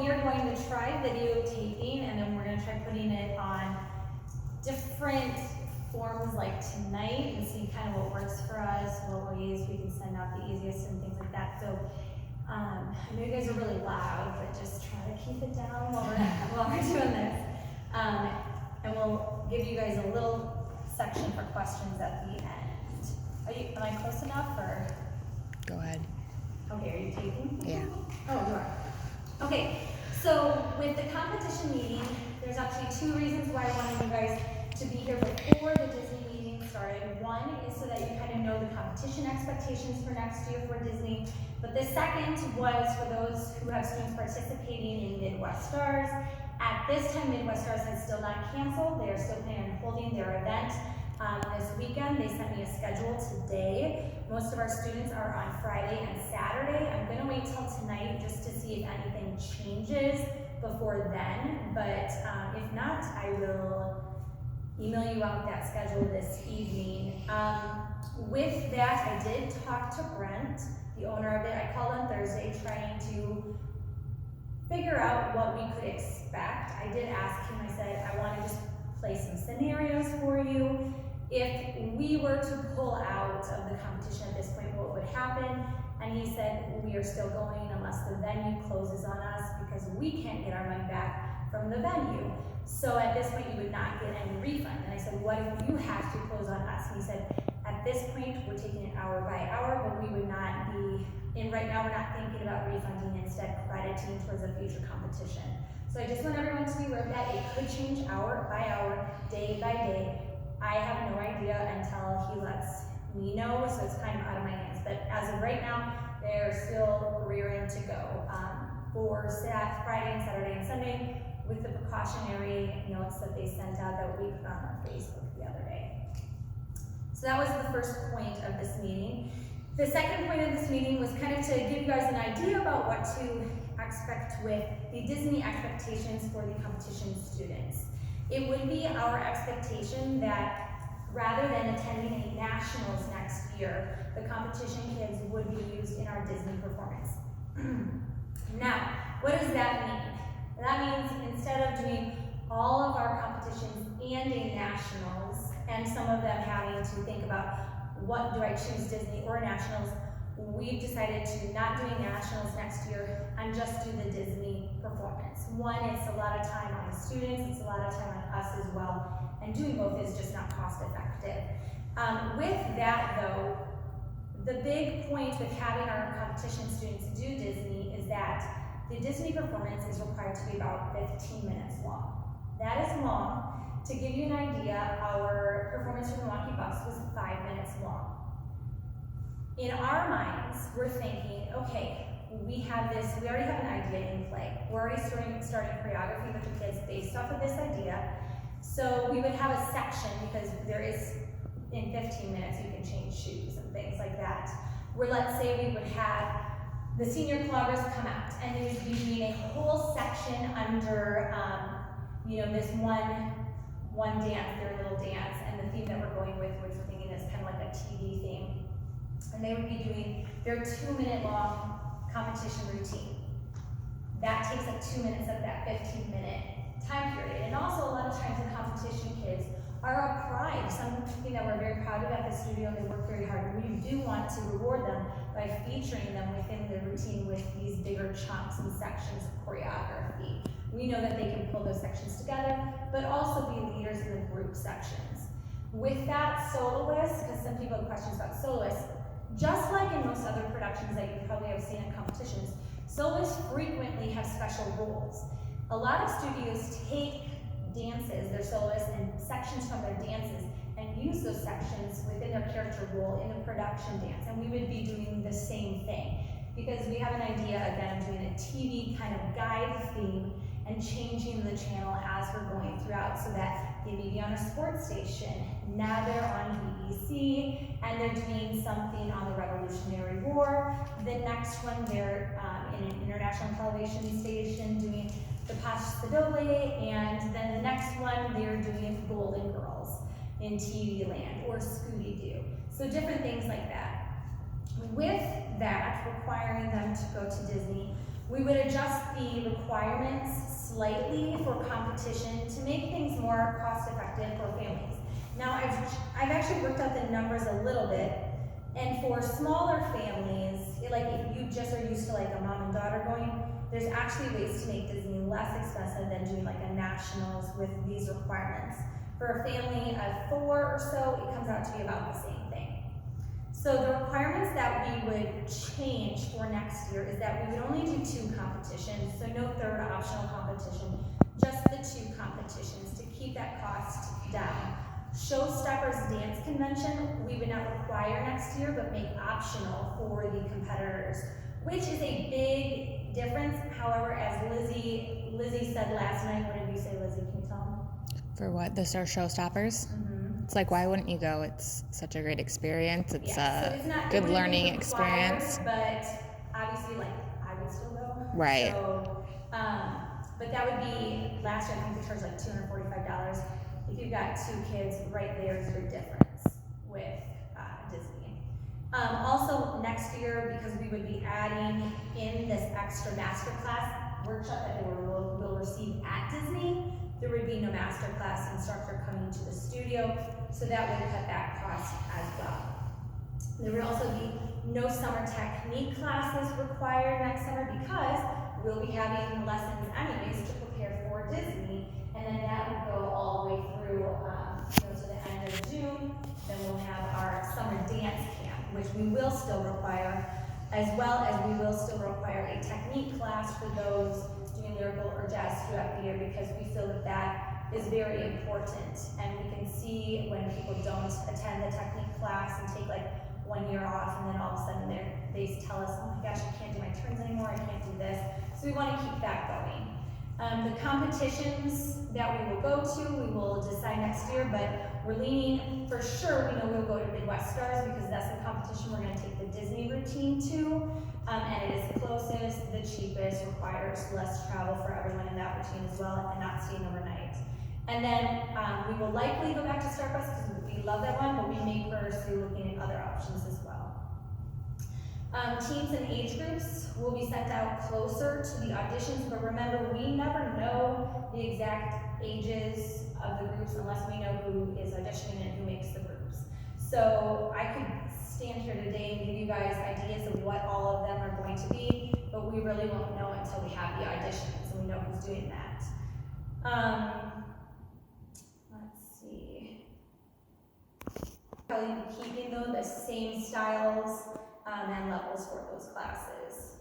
we are going to try videotaping, and then we're going to try putting it on different forms like tonight and see kind of what works for us, what ways we can send out the easiest and things like that. So I know you guys are really loud, but just try to keep it down while we're doing this. And we'll give you guys a little section for questions at the end. Am I close enough or? Go ahead. Okay, are you taping? Yeah. Oh, you are. Okay, so with the competition meeting, there's actually 2 reasons why I wanted you guys to be here before the Disney meeting started. One is so that you kind of know the competition expectations for next year for Disney. But the second was for those who have students participating in Midwest Stars. At this time, Midwest Stars has still not canceled. They are still planning on holding their event this weekend. They sent me a schedule today. Most of our students are on Friday and Saturday. I'm gonna wait till tonight just to see if anything changes before then. But if not, I will email you out that schedule this evening. With that, I did talk to Brent, the owner of it. I called on Thursday trying to figure out what we could expect. I did ask him, I said, I want to just play some scenarios for you. If we were to pull out of the competition at this point, what would happen? And he said, we are still going unless the venue closes on us because we can't get our money back from the venue. So at this point, you would not get any refund. And I said, what if you have to close on us? And he said, at this point, we're taking it hour by hour, but we would not be, and right now we're not thinking about refunding, instead crediting towards a future competition. So I just want everyone to be aware of that. It could change hour by hour, day by day. I have no idea until he lets me know, so it's kind of out of my hands. But as of right now, they're still rearing to go for Friday and Saturday and Sunday with the precautionary notes that they sent out that we put on our Facebook the other day. So that was the first point of this meeting. The second point of this meeting was kind of to give you guys an idea about what to expect with the Disney expectations for the competition students. It would be our expectation that rather than attending a nationals next year, the competition kids would be used in our Disney performance. Now, what does that mean? That means instead of doing all of our competitions and a nationals, and some of them having to think about what do I choose, Disney or nationals, we've decided to not do nationals next year and just do the Disney performance. One, it's a lot of time on the students, it's a lot of time on us as well, and doing both is just not cost effective. With that though, the big point with having our competition students do Disney is that the Disney performance is required to be about 15 minutes long. That is long. To give you an idea, our performance for Milwaukee Bucks was 5 minutes long. In our minds, we're thinking, okay, we already have an idea in play. We're already starting choreography with the kids based off of this idea. So we would have a section, because there is, in 15 minutes, you can change shoes and things like that. Where let's say we would have the senior cloggers come out, and they would be doing a whole section under, this one dance, their little dance, and the theme that we're going with, which we're thinking is kind of like a TV theme. And they would be doing their 2-minute long competition routine. That takes up 2 minutes of that 15-minute time period. And also a lot of times the competition kids are a pride, something that we're very proud of at the studio. They work very hard. We do want to reward them by featuring them within the routine with these bigger chunks and sections of choreography. We know that they can pull those sections together, but also be leaders in the group sections. With that, soloists, because some people have questions about soloists, just like in most other productions that you probably have seen in competitions, soloists frequently have special roles. A lot of studios take dances, their soloists, and sections from their dances, and use those sections within their character role in the production dance. And we would be doing the same thing, because we have an idea, again, of doing a TV kind of guide theme and changing the channel as we're going throughout, so that they may be on a sports station, now they're on BBC, and they're doing something on the Revolutionary War. The next one, they're in an international television station doing the Pasadole, and then the next one, they're doing Golden Girls in TV Land, or Scooby-Doo. So different things like that. With that, requiring them to go to Disney, We would adjust the requirements slightly for competition to make things more cost effective for families. Now, I've actually worked out the numbers a little bit, and for smaller families, like if you just are used to like a mom and daughter going, there's actually ways to make Disney less expensive than doing like a nationals with these requirements. For a family of 4 or so, it comes out to be about the same thing. So the requirements that we would change for next year is that we would only do 2 competitions, so no third optional competition, just the 2 competitions to keep that cost down. Showstoppers Dance Convention, we would not require next year, but make optional for the competitors, which is a big difference. However, as Lizzie said last night, what did you say, Lizzie? Can you tell them? For what? The Showstoppers? Mm-hmm. It's like, why wouldn't you go? It's such a great experience. It's a good learning experience. But obviously, like, I would still go. Right. So, but that would be, last year I think they charged like $245. If you've got 2 kids, right there's your difference with Disney. Also next year, because we would be adding in this extra masterclass workshop that they will receive at Disney, there would be no masterclass instructor coming to the studio, so that would cut that cost as well. There would also be no summer technique classes required next summer because we'll be having lessons anyways to prepare for Disney, and then that would go all the way through to the end of June. Then we'll have our summer dance camp, which we will still require, as well as we will still require a technique class for those doing lyrical or jazz throughout the year, because we feel that that is very important. And we can see when people don't attend the technique class and take like 1 year off, and then all of a sudden they tell us, oh my gosh, I can't do my turns anymore, I can't do this. So we want to keep that going. The competitions that we will go to, we will decide next year, but we're leaning, for sure, we know we'll go to Midwest Stars because that's the competition we're going to take the Disney routine to, and it is the closest, the cheapest, requires less travel for everyone in that routine as well, and not staying overnight. And then we will likely go back to Starbucks because we love that one, but we may pursue looking at other options as well. Teams and age groups will be sent out closer to the auditions, but remember, we never know the exact ages of the groups unless we know who is auditioning and who makes the groups. So I could stand here today and give you guys ideas of what all of them are going to be, but we really won't know until we have the auditions and we know who's doing that. Let's see. Probably be keeping though the same styles and levels for those classes.